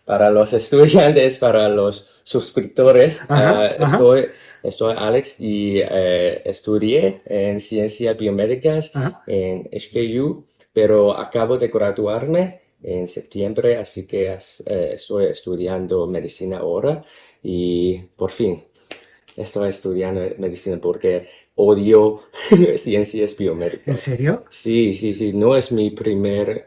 para los estudiantes, para los suscriptores, Ajá, ajá, estoy Alex y estudié en ciencias biomédicas ajá. en HKU, pero acabo de graduarme en septiembre, así que estoy estudiando medicina ahora y por fin estoy estudiando medicina porque odio ciencias ¿En biomédicas. serio? Sí, sí, sí, no es mi primera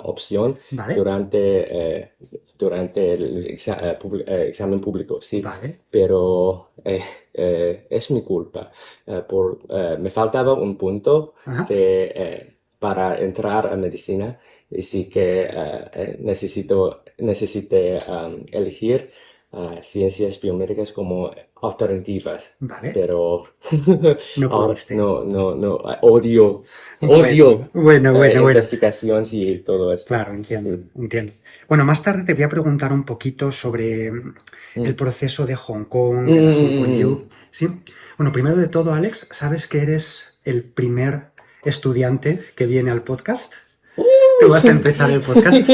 opción Vale, durante, durante el examen público, sí, vale. pero es mi culpa. Me faltaba un punto Ajá. para entrar a medicina, y sí que necesité elegir ciencias biomédicas como alternativas, Vale. pero No ahora pudiste. no, odio Bueno, bueno, bueno, bueno. investigación y todo esto. Claro, entiendo, Sí. entiendo. Bueno, más tarde te voy a preguntar un poquito sobre el Mm. proceso de Hong Kong, de la Hong Kong Mm, U. ¿Sí? Bueno, primero de todo, Alex, ¿sabes que eres el primer estudiante que viene al podcast? Tú vas a empezar el podcast.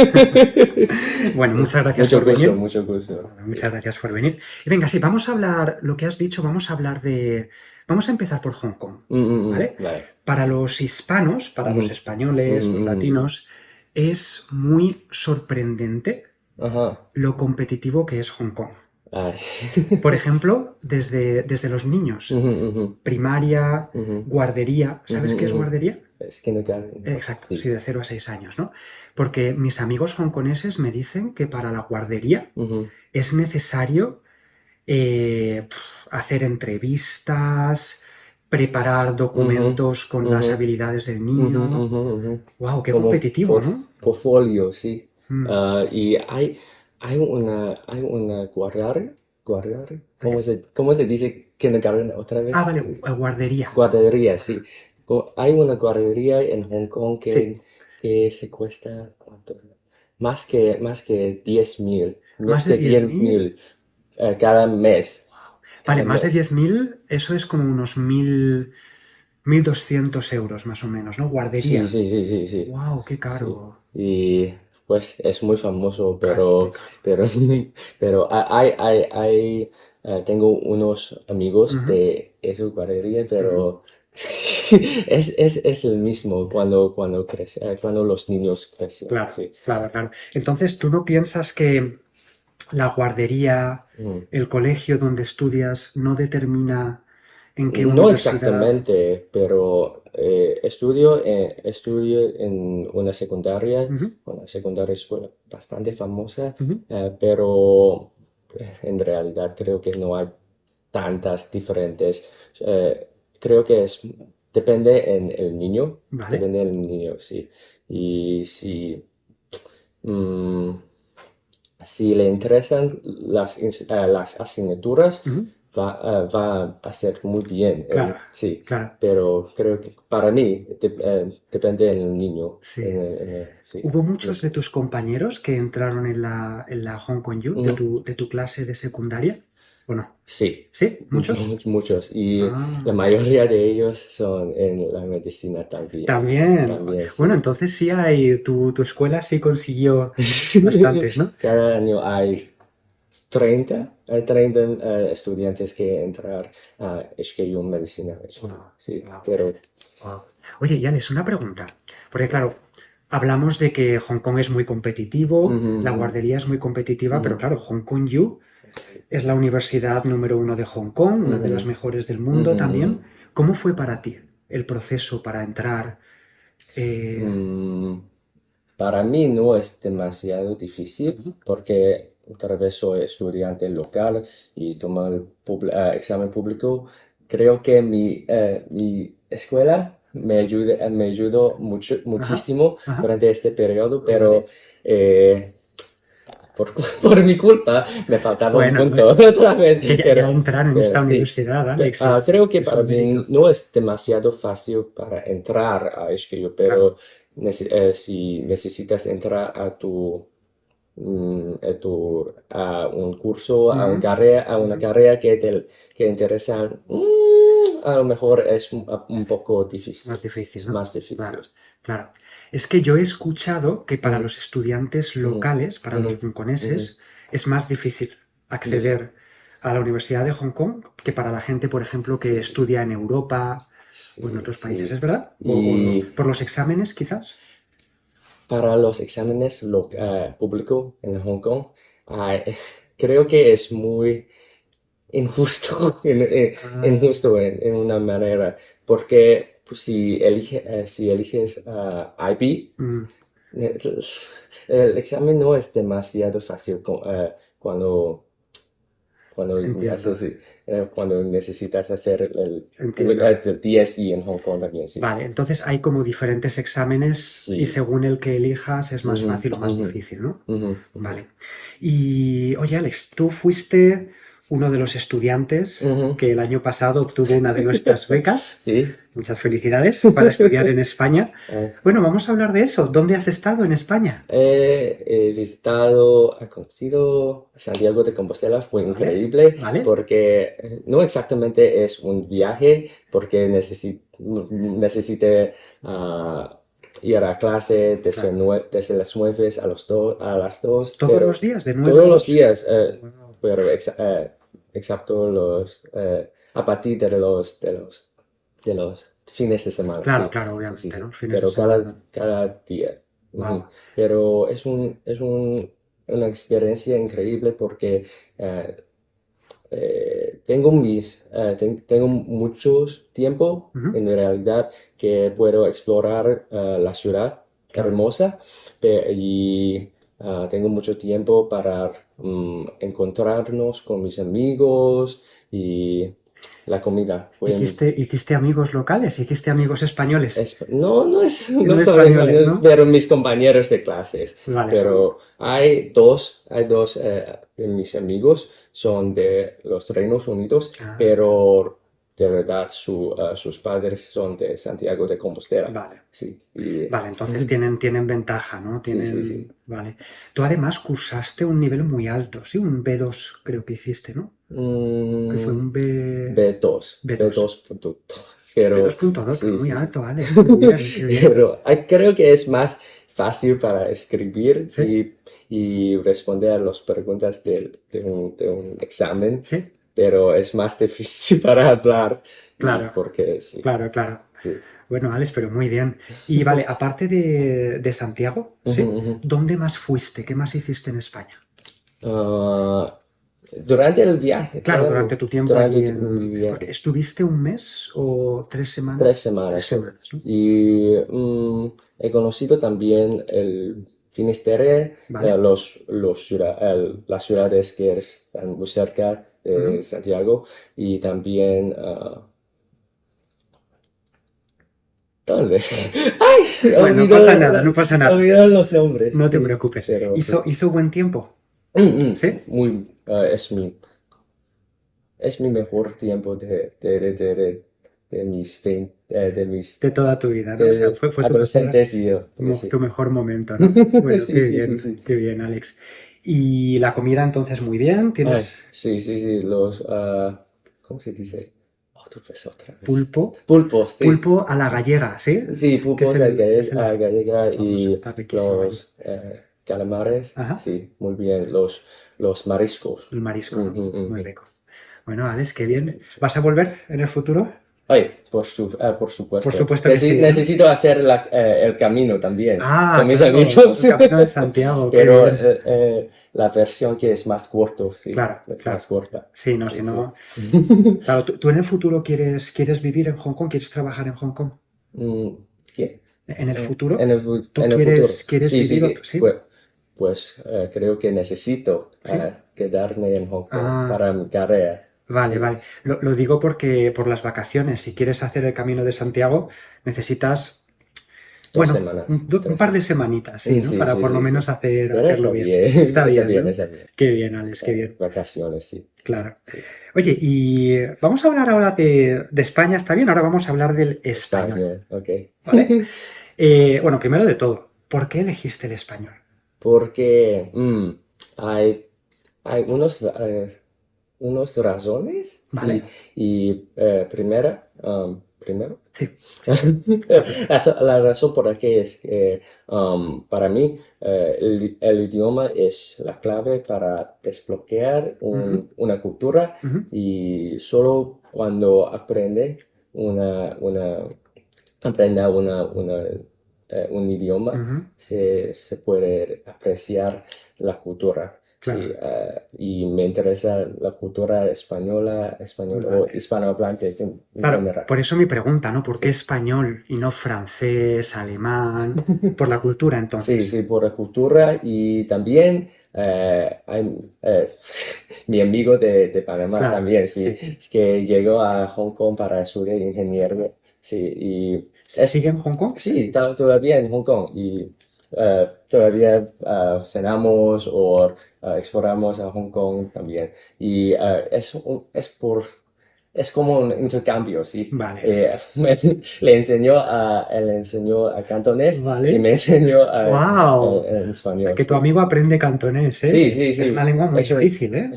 Bueno, muchas gracias Mucho por gusto, venir. mucho gusto. Sí. Muchas gracias por venir. Y venga, sí, vamos a hablar, lo que has dicho, vamos a hablar de... Vamos a empezar por Hong Kong, ¿vale? Vale. Para los hispanos, para los Ujú, españoles, los ujú. latinos, es muy sorprendente Ajá. lo competitivo que es Hong Kong. Ay. Por ejemplo, desde los niños, Ujú, ujú, primaria, ujú, guardería. ujú, ¿Sabes qué es ujú. guardería? Es kindergarten, ¿no? Exacto, Sí. sí, de 0 a 6 años, ¿no? Porque mis amigos hongkoneses me dicen que para la guardería Ujú, es necesario hacer entrevistas, preparar ujú, documentos con las ujú, habilidades del ujú, niño. ujú, ujú. ¡Wow! ¡Qué Como competitivo!, ¿no? portfolio, sí. Mm. Y hay una guardería, ¿Vale? cómo se dice kindergarten otra Ah, vez? vale, guardería. Guardería, sí. Hay una guardería en Hong Kong Sí, que se cuesta, ¿cuánto? Más que 10.000, más más de que diez 10.000 mil cada mes, Vale, cada más de mes. 10.000, eso es como unos 1.200 euros más o menos, ¿no? Sí, Guardería. sí, sí, sí, sí, ¡Wow! ¡Qué sí. caro! Y pues es muy famoso, Caro, qué caro. pero, pero tengo unos amigos Ujú. de esa guardería, Mm. pero es el mismo cuando los niños crecen, Claro, sí. claro, claro. Entonces, ¿tú no piensas que la guardería, Mm. el colegio donde estudias, no determina en qué No universidad? exactamente, pero estudio en Ujú, una secundaria escuela bastante famosa, ujú. pero en realidad creo que no hay tantas diferentes. Creo que depende en el niño, Vale. sí. Y mm, si le interesan las asignaturas, Ujú. va a ser muy bien, Claro, sí, claro. pero creo que para mí depende del niño, Sí. sí. ¿Hubo No muchos sé. de tus compañeros que entraron en la Hong Kong U, Ujú. de tu clase de secundaria? ¿O no? Sí, ¿Sí? ¿Muchos? muchos, y la Ah, mayoría de ellos son en la medicina también, también. también, Bueno, sí. entonces sí hay, tu escuela sí consiguió bastantes, ¿no? Cada año hay 30 estudiantes que entrar a HKU Medicina, HKU, Wow, sí, wow, pero wow. Oye, Yanis, una pregunta. Porque claro, hablamos de que Hong Kong es muy competitivo, ujú, la ujú, guardería es muy competitiva, ujú, pero claro, Hong Kong U es la universidad número 1 de Hong Kong, una de ujú, las mejores del mundo ujú, ujú. también. ¿Cómo fue para ti el proceso para entrar? Eh, Mm, para mí no es demasiado difícil ujú, porque otra vez soy estudiante local y tomo el examen público. Creo que mi escuela me ayudó ajá, muchísimo ajá, durante este periodo, pero vale. eh, por mi culpa me faltaba un Bueno, punto otra vez, que ya entrar en esta sí. universidad, Alex, es, Creo que es para un mí mérito. no es demasiado fácil para entrar a HKU, Claro. pero si necesitas entrar a un curso, Ujú. a una Ujú. carrera que te interesa, a lo mejor es un poco difícil. Más difícil, Es ¿no? más difícil. Claro, claro. Es que yo he escuchado que para Ujú, los estudiantes ujú, locales, para ujú, los ujú. hongkoneses, es más difícil Dif- acceder a la Universidad de Hong Kong que para la gente, por ejemplo, que estudia en Europa o en Sí, otros países, sí. ¿es verdad? O Y por los exámenes, quizás. para los exámenes públicos en Hong Kong, ah, creo que es muy injusto, Ah, en una manera, porque pues, si eliges IB, mm, el, el examen no es demasiado fácil cuando, cuando, entiendo, cuando necesitas hacer entiendo. el DSE en Hong Kong también, sí. Vale, entonces hay como diferentes exámenes y Sí. según el que elijas es más Ujú, fácil o más ujú, difícil, ¿no? ujú, ujú. Vale. Y oye, Alex, tú fuiste uno de los estudiantes Ujú. que el año pasado obtuvo una de nuestras becas. Sí. Muchas felicidades para estudiar en España. Ah, Bueno, vamos a hablar de eso. ¿Dónde has estado en España? he visitado, he conocido Santiago de Compostela, fue Vale, increíble vale. porque no exactamente es un viaje, porque necesité ir a clase desde, Claro. desde las 9 a las 2, ¿Todos los pero días, de 9 a todos los 2? días, Wow. pero excepto a partir de los fines de semana, Claro, sí, claro, sí, sí, obviamente, ¿no? sí, Fines de pero semana. cada día. Ujú. Wow. Pero una experiencia increíble porque tengo mucho tiempo Ujú. en realidad que puedo explorar la ciudad Claro. hermosa y tengo mucho tiempo para encontrarnos con mis amigos y la comida fue ¿Hiciste amigos locales? ¿Hiciste amigos españoles? no, no No son españoles, españoles, ¿no? pero mis compañeros de clases. Vale, Pero hay dos de mis amigos son de los Reinos Unidos, ah, pero de verdad sus padres son de Santiago de Compostela. vale. Sí, y, Vale, entonces tienen ventaja, ¿no? sí, sí, sí. Vale. Tú además cursaste un nivel muy alto, sí, un B2 creo que hiciste, ¿no? Que fue Mm, un B2 B2. punto dos. Pero B2.2, pero sí, muy sí, sí. alto, Alex, qué bien, qué bien. Pero creo que es más fácil para escribir Sí, y responder a las preguntas de un examen, sí, pero es más difícil para hablar y claro, porque sí. claro, claro. Sí. Bueno, Alex, pero muy bien. Y vale, aparte de Santiago, Ujú, ¿sí? ujú. ¿Dónde más fuiste? ¿Qué más hiciste en España? Ah, durante el viaje, Claro, durante tu tiempo allí mi Porque viaje. ¿estuviste un mes o 3 semanas? 3 semanas. 3 semanas, ¿no? Y he conocido también el Finisterre, Vale. las ciudades que están muy cerca Ujú. de Santiago y también ¿dónde? ¡Ay! Bueno, no pasa nada, no pasa nada. Olvidé los nombres, No te sí, preocupes. pero sí. ¿Hizo buen tiempo? ¿Sí? Es mi mejor tiempo de mis 20, De toda tu vida, ¿no? O sea, de fue adolescentes y yo, sí. tu mejor momento, ¿no? Bueno, Sí, sí, sí, sí. qué bien, Alex. Y la comida entonces muy bien, Ay, tienes sí, sí, sí, ¿cómo se dice? Otra vez, otra vez. pulpo, Pulpos, sí. pulpo a la gallega, ¿sí? Sí, Que es pulpos es el gallega famoso, y está riquísimo allí. los calamares, Ajá, sí, muy bien. Los mariscos. el marisco, ¿no? Ujú, Muy ujú. rico. Bueno, Alex, qué bien. ¿Vas a volver en el futuro? Ay, por Por supuesto. supuesto que sí, ¿no? Necesito hacer el camino también Ah, con mis claro, el amigos. Camino de Santiago, qué Pero bien. la versión que es más corto, sí, Claro, más claro. corta. Sí, no, si Sí, sí. no. Claro, tú en el futuro quieres vivir en Hong Kong, quieres trabajar en Hong Kong. Mm, ¿Qué? En el futuro, En tú el futuro. quieres Sí, sí, vivir, sí. sí, Pues creo que necesito sí. quedarme en Hong Kong Ah, para mi carrera. vale, Sí, vale. Lo digo porque por las vacaciones, si quieres hacer el Camino de Santiago, necesitas, dos bueno, semanas, un tres par de semanas. semanitas, sí, ¿no? Sí, Para sí, por lo sí, menos sí. Pero hacerlo está bien. bien, Está está bien, bien, ¿no? está bien. Qué bien, Alex, qué bien. Vacaciones, sí. Claro. Sí. Oye, y vamos a hablar ahora de España, ¿está bien? Ahora vamos a hablar del español, España, ok. ¿vale? Bueno, primero de todo, ¿por qué elegiste el español? Porque hay unos, unas razones. Vale. Primero, Sí, rápido. la razón por la que es que para mí el idioma es la clave para desbloquear Ujú, una cultura ujú, y solo cuando una, aprenda un idioma ujú, se puede apreciar la cultura. Sí, claro. y me interesa la cultura española, español o Vale. hispanohablantes en Claro, general. por eso mi pregunta, ¿no? ¿Por qué Sí. español y no francés, alemán? Por la cultura, Sí, entonces. sí, por la cultura y también mi amigo de Panamá Claro, también, sí, sí. es que llegó a Hong Kong para estudiar ingeniería, sí, y ¿Sigue es, en Hong Kong? sí, todavía en Hong Kong y todavía cenamos o exploramos a Hong Kong también y es como un intercambio, sí. Vale, Le enseñó a cantonés y vale. me enseñó ¡Wow! en O sea, español, que tu sí. amigo aprende cantonés, ¿eh? Sí, sí, Es sí. una lengua muy Es un, difícil, ¿eh?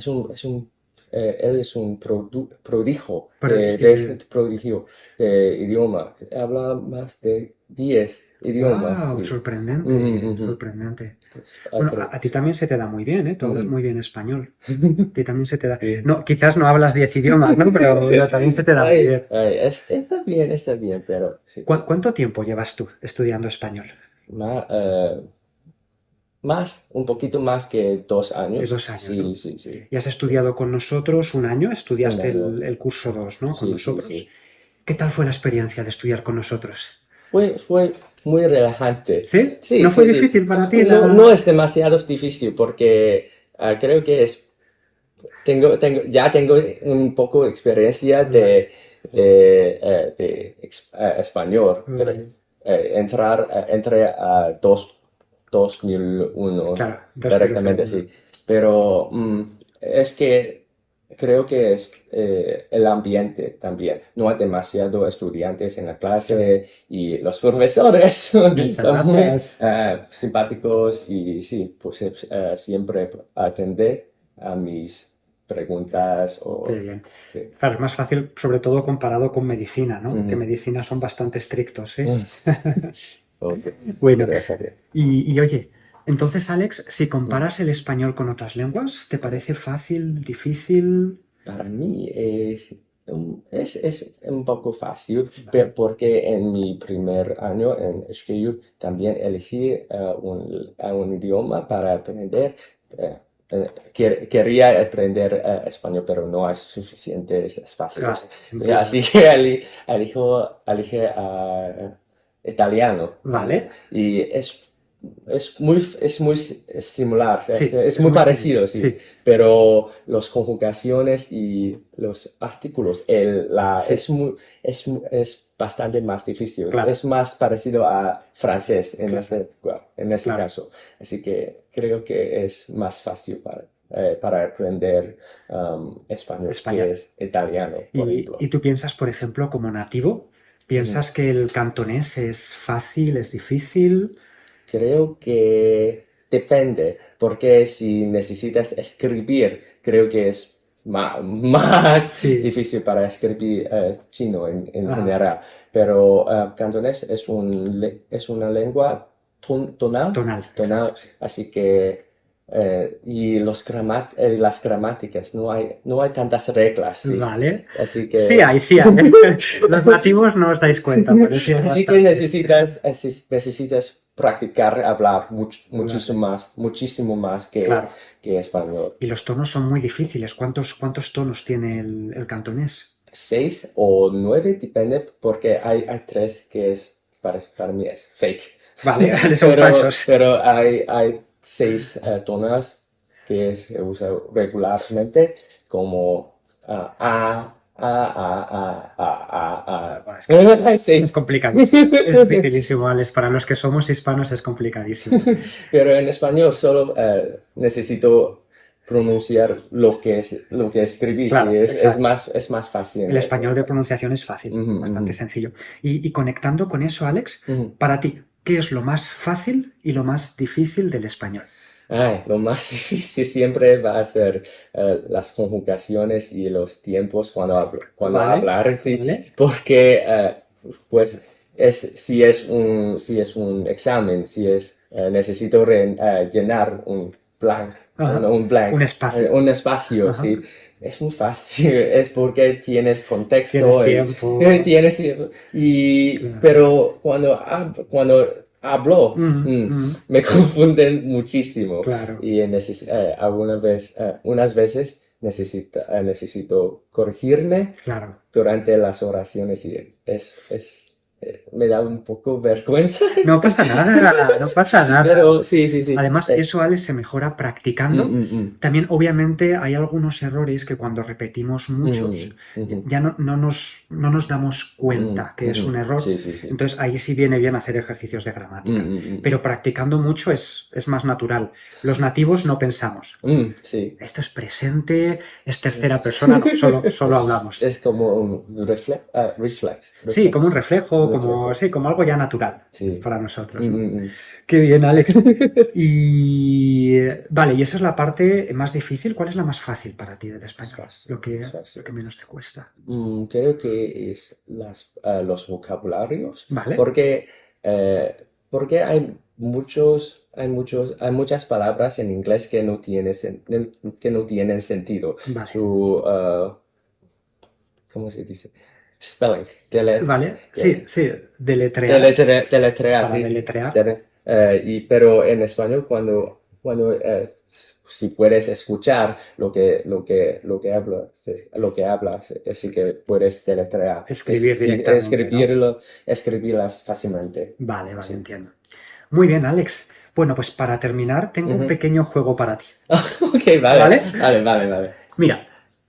él es un prodigio Prodigio. prodigio de idioma. Habla más de 10 idiomas, ¡Wow! sí. Ujú, Sorprendente, ujú. sorprendente. Pues, Bueno, creo, a ti también se te da muy bien, ¿eh? Tú hablas ujú. muy bien español. A ti también se te da. Sí. No, quizás no hablas 10 idiomas, ¿no? Pero también se te da muy Ay, bien. ay, está bien, pero sí. ¿Cuánto tiempo llevas tú estudiando español? Ma- eh, un poquito más que 2 años. 2 años, Sí, ¿no? sí, sí. Y has estudiado con nosotros un año, Un estudiaste año. el curso 2, ¿no? Con Sí, sí, nosotros. sí. ¿Qué tal fue la experiencia de estudiar con nosotros? Fue muy relajante. ¿Sí? Sí, ¿No fue sí, sí. difícil para ti No, no la...? es demasiado difícil porque creo que ya tengo un poco de experiencia Vale, de español. vale. Entré a 2001 Claro, directamente, 2001. sí. Pero es que creo que es el ambiente también. No hay demasiado estudiantes en la Sí. clase y los profesores Muchas son muy gracias. simpáticos y sí, pues siempre atender a mis preguntas Qué o... bien. Sí. Claro, es más fácil, sobre todo comparado con medicina, ¿no? Que Ujú. medicina son bastante estrictos, ¿sí? Ok, Bueno, interesante. y oye, entonces, Alex, si Ujú. comparas el español con otras lenguas, ¿te parece fácil, difícil? Para mí es un poco fácil Vale. porque en mi primer año en HKU también elegí un idioma para aprender. Quería aprender español, pero no hay suficientes espacios. Vale, entiendo. Así que elegí italiano también. Vale, Y es muy similar, o sea, sí, es es muy muy similar, parecido, sí, sí, pero las conjugaciones y los artículos, sí, es bastante más difícil, claro, es más parecido a francés claro, en ese claro. caso, así que creo que es más fácil para aprender español Español. que es italiano, por Y ejemplo. tú piensas, por ejemplo, como nativo, Ujú. ¿piensas que el cantonés es fácil, es difícil? Creo que depende, porque si necesitas escribir, creo que es más Sí, difícil para escribir chino en ajá, general. Pero cantonés es una lengua tonal, exacto, tonal, sí. así que y las gramáticas, no hay tantas reglas, sí. Vale. Así Sí que hay, sí hay. Los nativos no os dais cuenta, pero sí hay Así que bastantes. necesitas practicar hablar Vale, muchísimo más claro. que español. Y los tonos son muy difíciles. ¿Cuántos tonos tiene el cantonés? 6 o 9 depende porque hay tres que para mí es fake. Vale, son Pero, falsos. pero hay 6 tonas que se usan regularmente como Bueno, es que Hay es seis. complicadísimo. Es dificilísimo, Alex. Para los que somos hispanos es complicadísimo. Pero en español solo necesito pronunciar lo que escribí y Claro, exacto. es más fácil El en eso. español de pronunciación es fácil, Ujú, ujú, bastante sencillo. Y conectando con eso, Alex, ujú. para ti, ¿qué es lo más fácil y lo más difícil del español? Ay, lo más difícil siempre va a ser las conjugaciones y los tiempos cuando Vale, hablar, sí, vale. porque pues si es un examen, si es necesito llenar un blank, Ajá. un blank, Un espacio. un espacio, Ajá. sí, es muy fácil, es porque tienes Tienes contexto y tiempo. tienes Claro. pero cuando hablo, Mm, mm, me confunden muchísimo claro, y unas veces necesito corregirme claro. durante las oraciones y me da un poco vergüenza, No pasa nada, no pasa nada. pero sí, sí, sí. Además, eso, Alex, se mejora practicando. Mm. También, obviamente, hay algunos errores que cuando repetimos muchos, Ujú, ya no nos damos cuenta que es ujú. un error. Sí, sí, sí. Entonces, ahí sí viene bien hacer ejercicios de gramática. Pero practicando mucho es más natural. Los nativos no pensamos. Sí. Esto es presente, es tercera persona, no, solo hablamos. Es como un Sí, como un reflejo, como, reflejo. sí, como algo ya natural Sí. para Mm, nosotros, ¿no? mm, mm. Qué bien, Alex. Y vale, y esa es la parte más difícil. ¿Cuál es la más fácil para ti del Es español? fácil, es Lo fácil. que menos te cuesta. Creo que es los vocabularios, Vale, porque, porque hay muchas palabras en inglés que que no tienen sentido. vale, ¿Cómo se dice? Spelling. vale. Sí, Eh, sí, deletrear Deletrear, para sí. deletrear. Pero en español, si puedes escuchar lo que hablas, así que puedes deletrear, Escribir directamente, ¿no? escribirlas fácilmente. Vale, vale, Sí. entiendo. Muy bien, Alex. Bueno, pues para terminar, tengo un Ujú. pequeño juego para ti. Ok, vale, ¿Vale? vale. Mira,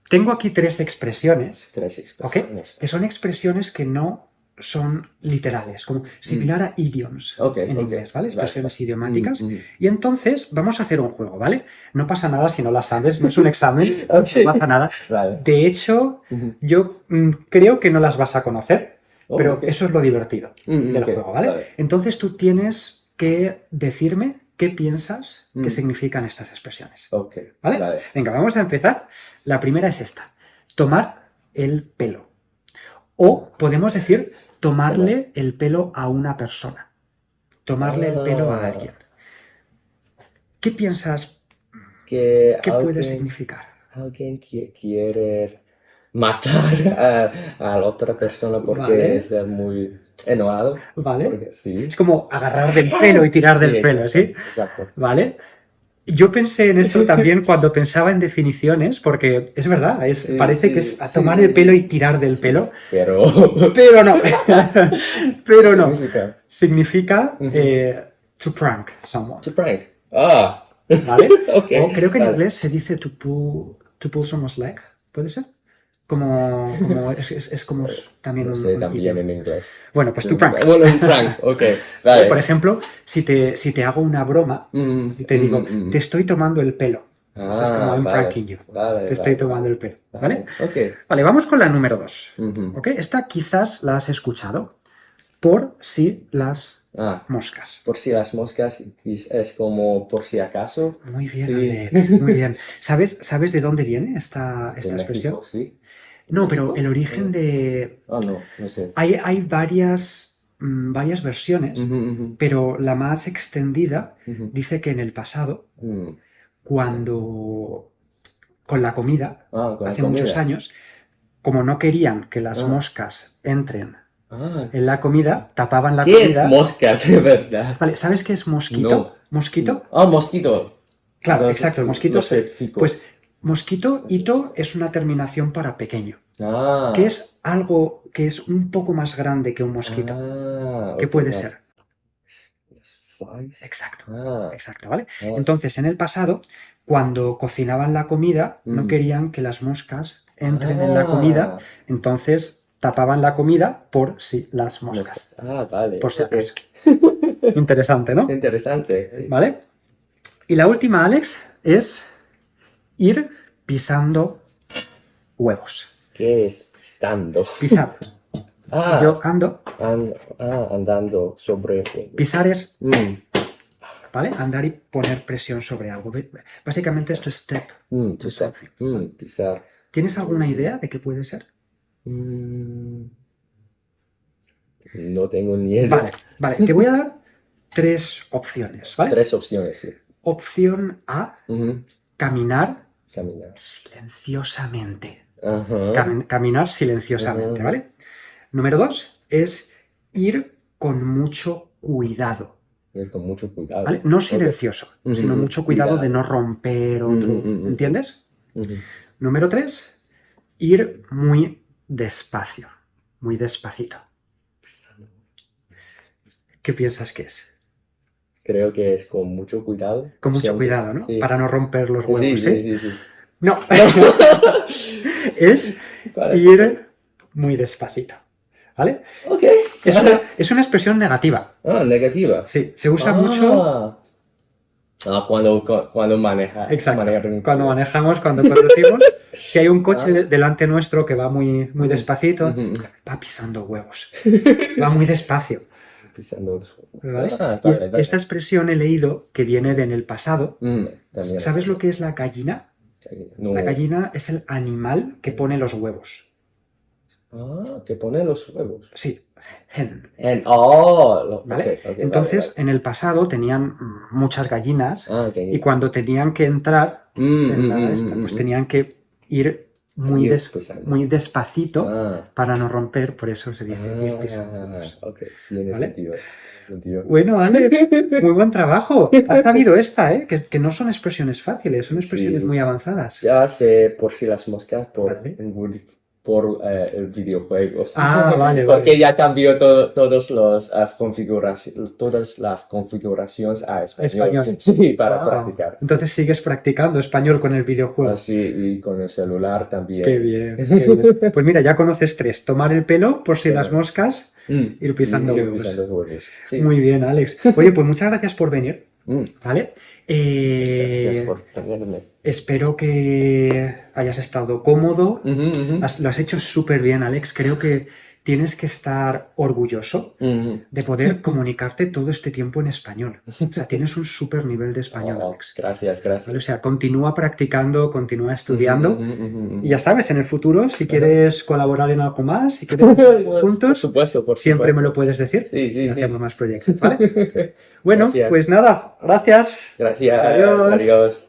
tengo aquí tres expresiones, Tres ¿ok? expresiones. Que son expresiones que no son literales, como Mm, similar a idioms ok, en ok. inglés, ¿vale? Vale, Expresiones vale. idiomáticas. Mm. Y entonces vamos a hacer un juego, ¿vale? No pasa nada si no las sabes, no es un examen, no pasa Ok, nada. vale. De hecho, Ujú. yo creo que no las vas a conocer, Oh, pero ok. eso es lo divertido del Ok, juego, ¿vale? vale. Entonces tú tienes que decirme qué piensas que Mm, significan estas expresiones, ok, ¿vale? vale. Venga, vamos a empezar. La primera es esta, tomar el pelo. O podemos decir Tomar. tomarle el pelo a una persona, tomarle el pelo a Ah, alguien. ¿Qué piensas que que puede significar? alguien quiere matar a la otra persona porque ¿Vale? está muy enojado. ¿Vale? Porque Es sí. como agarrar del pelo y tirar Sí, del pelo, exacto, ¿sí? exacto. ¿Vale? Yo pensé en esto también cuando pensaba en definiciones, porque es verdad, Sí, parece que es sí, a sí, tomar el sí, pelo y sí. tirar del Sí, pelo, pero pero no, ¿qué pero no. significa? Significa Ujú. to prank someone. To prank. Ah, ¿Vale? ok, O creo que en vale. inglés se dice to pull someone's leg, ¿puede ser? Como es como también No sé un también idioma. en inglés. Bueno, pues to prank. Bueno, un prank, ok, O, por vale. ejemplo, si te hago una broma y te digo, te Mm. estoy tomando el pelo. Eso es como Ah, I'm vale, pranking you. Te vale, estoy vale, tomando vale, el pelo. ¿Vale? vale, ok. Vale, vamos con la número 2. Ujú. ¿Ok? Esta quizás la has escuchado. Por si las Ah, moscas. por si las moscas es como por si acaso. Muy bien, Sí, Alex. Muy bien. ¿Sabes de dónde viene de esta expresión? México, ¿sí? ¿De No, pero el México? origen de... Oh, no, no sé. Hay varias versiones, Ujú. pero la más extendida Ujú. dice que en el pasado, Mm, sí. cuando con la comida, Ah, con la hace muchos comida. años, como no querían que las Ah, moscas entren ah. en la comida, tapaban la ¿Qué es comida. moscas, de verdad? Vale, ¿sabes qué es mosquito? No. ¿Mosquito? Ah, mosquito. Claro, Entonces, exacto, el mosquito no es... sé, pico. Pues mosquito, ito, es una terminación para pequeño, que Ah, es algo que es un poco más grande que un mosquito. ¿Qué ok, puede vale. ser? Los flies. Exacto, Ah, exacto, ¿vale? ah, Entonces, en el pasado, cuando cocinaban la comida, no mm. querían que las moscas entren en la comida, Ah, entonces tapaban la comida por si las moscas. moscas, Ah, vale, por si ok. acaso. Interesante, ¿no? Interesante. ¿Vale? Y la última, Alex, es ir pisando huevos. ¿Qué es estando? Pisar. Si Ah, yo ando, andando sobre juegos. pisar es Mm, ¿vale? Andar y poner presión sobre algo. Básicamente esto es step. Pisar. Pisar. ¿Tienes alguna idea de qué puede ser? Mm, no tengo ni idea. Vale, vale. Te voy a dar 3 opciones, ¿vale? 3 opciones, sí. Opción A, caminar Caminar. silenciosamente. Ajá. Caminar silenciosamente, Ajá. ¿vale? Número 2 es ir con mucho cuidado, Ir con mucho cuidado. ¿vale? No Ok. silencioso, sino mucho cuidado de no romper otro, ¿entiendes? Número 3, ir muy despacio, muy despacito. ¿Qué piensas que es? Creo que es con mucho cuidado. Con mucho Siempre. cuidado, ¿no? Sí. Para no romper los huevos, Sí, ¿sí? sí, sí, sí. No, es ¿Cuál es? ir muy despacito, ¿vale? Ok. Es una expresión negativa. Ah, negativa. Sí, se usa mucho. Cuando maneja. Exacto. maneja- Cuando manejamos, cuando conducimos, si hay un coche delante nuestro que va muy, muy despacito, va pisando huevos. Va muy despacio. Pisando los huevos. ¿Vale? Ah, Y vale, vale. esta expresión he leído que viene de en el pasado. También. ¿Sabes lo que es la gallina? No. La gallina es el animal que pone los huevos. Que pone los huevos. Sí, hen. ¿Vale? ¿Vale? Entonces, en el pasado tenían muchas gallinas y cuando tenían que entrar en la esta, pues tenían que ir muy despacito para no romper, por eso se dice ir pisando huevos. Ok, tiene ¿Vale? sentido. Bueno, Alex, muy buen trabajo. Has sabido esta, ¿eh? Que no son expresiones fáciles, son expresiones Sí. muy avanzadas. Ya sé por si las moscas, Vale. por el videojuego. Vale, Porque vale. ya cambió todas las configuraciones a español. Sí, para practicar. Entonces sigues practicando español con el videojuego. Así, y con el celular también. Qué bien, qué bien. Pues mira, ya conoces 3. Tomar el pelo por si las moscas, ir pisando huevos. Sí. Muy bien, Alex. Oye, pues muchas gracias por venir. ¿Vale? Gracias por tenerme. Espero que hayas estado cómodo. Lo has hecho súper bien, Alex. Creo que tienes que estar orgulloso de poder comunicarte todo este tiempo en español. O sea, tienes un súper nivel de español, Alex. Gracias. ¿Vale? O sea, continúa practicando, continúa estudiando. Y ya sabes, en el futuro, si quieres colaborar en algo más, si quieres juntos, por supuesto. siempre me lo puedes decir. Sí. Y hacemos más proyectos, ¿vale? Bueno, Gracias. pues nada, gracias. Gracias. Adiós. Adiós.